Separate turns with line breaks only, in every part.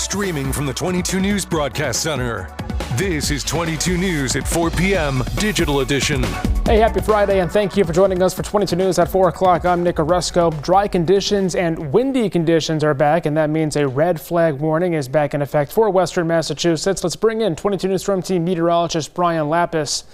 Streaming from the 22 News Broadcast Center. This is 22 News at 4 p.m. Digital Edition.
Hey, happy Friday, and thank you for joining us for 22 News at 4 o'clock. I'm Nick Oresco. Dry conditions and windy conditions are back, and that means a red flag warning is back in effect for western Massachusetts. Let's bring in 22 News Storm Team meteorologist Brian Lapis.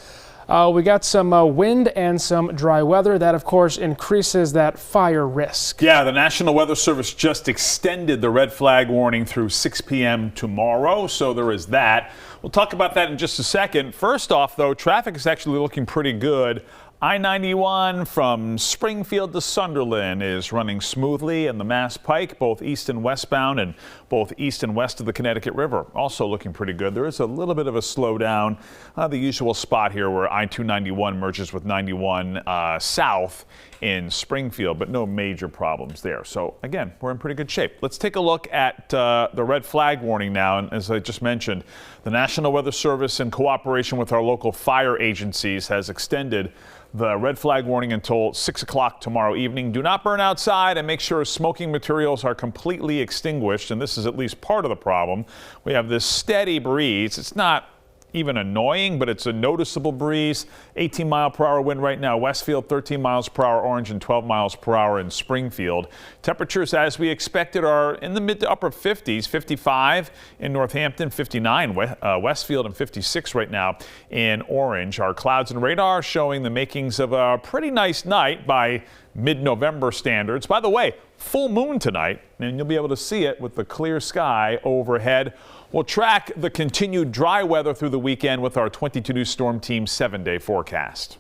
We got some wind and some dry weather. That, of course, increases that fire risk.
Yeah, the National Weather Service just extended the red flag warning through 6 p.m. tomorrow, so there is that. We'll talk about that in just a second. First off, though, traffic is actually looking pretty good. I-91 from Springfield to Sunderland is running smoothly, and the Mass Pike, both east and westbound and both east and west of the Connecticut River, also looking pretty good. There is a little bit of a slowdown, the usual spot here where I-291 merges with 91 south in Springfield, but no major problems there. So again, we're in pretty good shape. Let's take a look at the red flag warning now. And as I just mentioned, the National Weather Service, in cooperation with our local fire agencies, has extended the red flag warning until 6 o'clock tomorrow evening. Do not burn outside and make sure smoking materials are completely extinguished. And this is at least part of the problem. We have this steady breeze. It's not even annoying, but it's a noticeable breeze. 18-mile-per-hour wind right now. Westfield 13 miles per hour, Orange, and 12 miles per hour in Springfield. Temperatures, as we expected, are in the mid to upper 50s. 55 in Northampton, 59 Westfield, and 56 right now in Orange. Our clouds and radar showing the makings of a pretty nice night by mid-November standards. By the way, full moon tonight, and you'll be able to see it with the clear sky overhead. We'll track the continued dry weather through the weekend with our 22 News Storm Team 7-day forecast.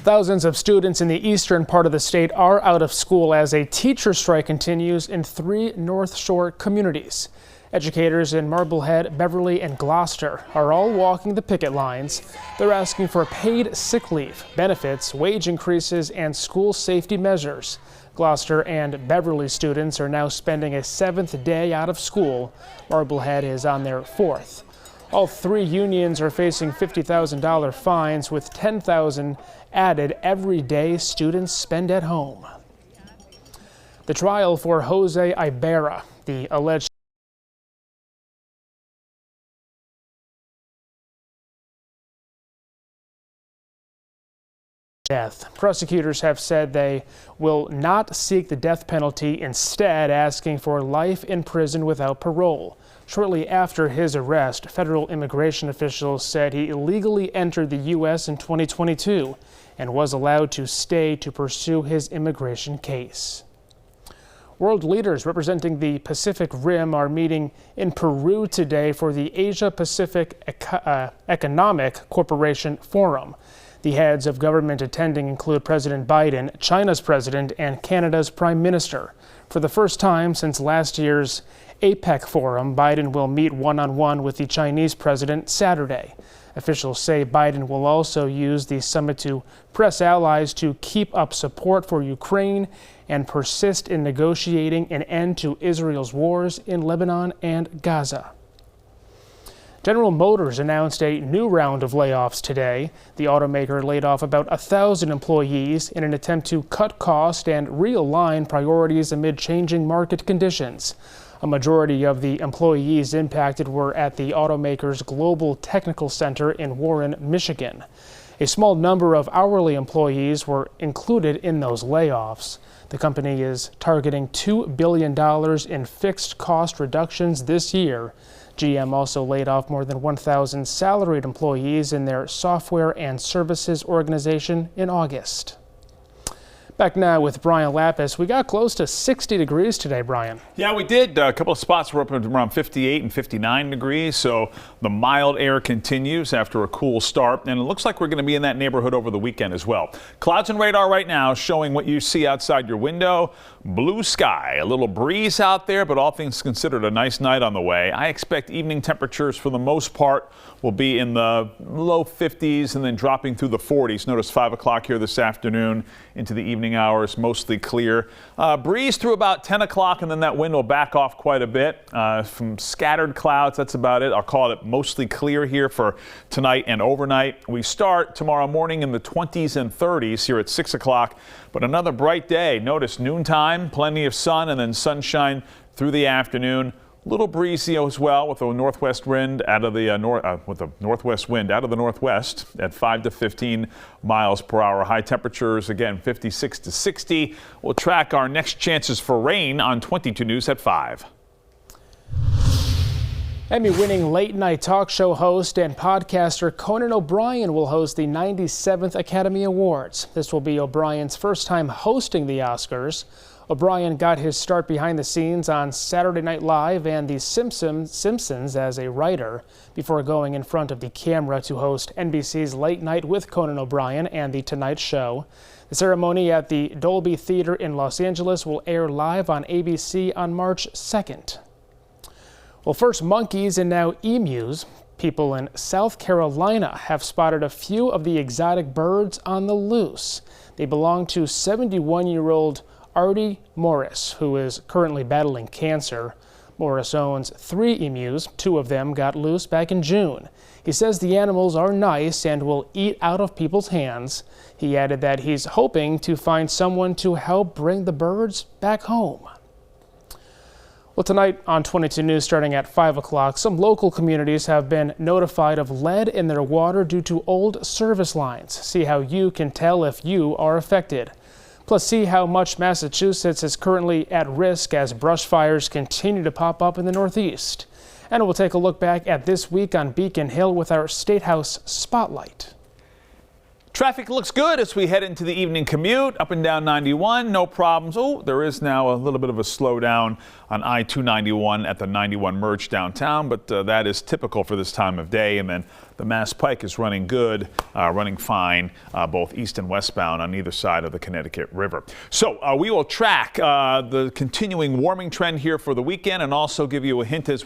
Thousands of students in the eastern part of the state are out of school as a teacher strike continues in 3 North Shore communities. Educators in Marblehead, Beverly, and Gloucester are all walking the picket lines. They're asking for paid sick leave, benefits, wage increases, and school safety measures. Gloucester and Beverly students are now spending a 7th day out of school. Marblehead is on their 4th. All 3 unions are facing $50,000 fines, with $10,000 added every day students spend at home. The trial for Jose Ibarra, the alleged death. Prosecutors have said they will not seek the death penalty, instead asking for life in prison without parole. Shortly after his arrest, federal immigration officials said he illegally entered the U.S. in 2022 and was allowed to stay to pursue his immigration case. World leaders representing the Pacific Rim are meeting in Peru today for the Asia-Pacific Economic Corporation Forum. The heads of government attending include President Biden, China's president, and Canada's prime minister. For the first time since last year's APEC forum, Biden will meet one-on-one with the Chinese president Saturday. Officials say Biden will also use the summit to press allies to keep up support for Ukraine and persist in negotiating an end to Israel's wars in Lebanon and Gaza. General Motors announced a new round of layoffs today. The automaker laid off about 1,000 employees in an attempt to cut costs and realign priorities amid changing market conditions. A majority of the employees impacted were at the automaker's Global Technical Center in Warren, Michigan. A small number of hourly employees were included in those layoffs. The company is targeting $2 billion in fixed cost reductions this year. GM also laid off more than 1,000 salaried employees in their software and services organization in August. Back now with Brian Lapis. We got close to 60 degrees today, Brian.
Yeah, we did. A couple of spots were up at around 58 and 59 degrees, so the mild air continues after a cool start, and it looks like we're going to be in that neighborhood over the weekend as well. Clouds and radar right now showing what you see outside your window. Blue sky, a little breeze out there, but all things considered, a nice night on the way. I expect evening temperatures for the most part will be in the low 50s and then dropping through the 40s. Notice 5 o'clock here this afternoon into the evening hours, mostly clear. Breeze through about 10 o'clock, and then that wind will back off quite a bit. From scattered clouds, that's about it. I'll call it mostly clear here for tonight and overnight. We start tomorrow morning in the 20s and 30s here at 6 o'clock, but another bright day. Notice noontime, plenty of sun, and then sunshine through the afternoon. A little breezy as well with a northwest wind out of the northwest at 5 to 15 miles per hour. High temperatures again 56 to 60. We'll track our next chances for rain on 22 News at 5.
Emmy-winning late-night talk show host and podcaster Conan O'Brien will host the 97th Academy Awards. This will be O'Brien's first time hosting the Oscars. O'Brien got his start behind the scenes on Saturday Night Live and The Simpsons as a writer before going in front of the camera to host NBC's Late Night with Conan O'Brien and The Tonight Show. The ceremony at the Dolby Theater in Los Angeles will air live on ABC on March 2nd. Well, first monkeys and now emus. People in South Carolina have spotted a few of the exotic birds on the loose. They belong to 71-year-old Artie Morris, who is currently battling cancer. Morris owns 3 emus. 2 of them got loose back in June. He says the animals are nice and will eat out of people's hands. He added that he's hoping to find someone to help bring the birds back home. Well, tonight on 22 News starting at 5 o'clock, some local communities have been notified of lead in their water due to old service lines. See how you can tell if you are affected. Plus, see how much Massachusetts is currently at risk as brush fires continue to pop up in the Northeast. And we'll take a look back at this week on Beacon Hill with our State House Spotlight.
Traffic looks good as we head into the evening commute up and down 91. No problems. Oh, there is now a little bit of a slowdown on I-291 at the 91 merge downtown, but that is typical for this time of day. And then the Mass Pike is running good, running fine, both east and westbound on either side of the Connecticut River. So we will track the continuing warming trend here for the weekend and also give you a hint as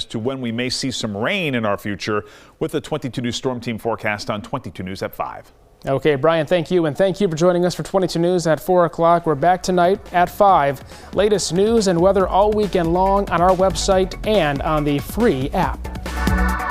to when we may see some rain in our future with the 22 News Storm Team forecast on 22 News at 5.
Okay, Brian, thank you. And thank you for joining us for 22 News at 4 o'clock. We're back tonight at 5. Latest news and weather all weekend long on our website and on the free app.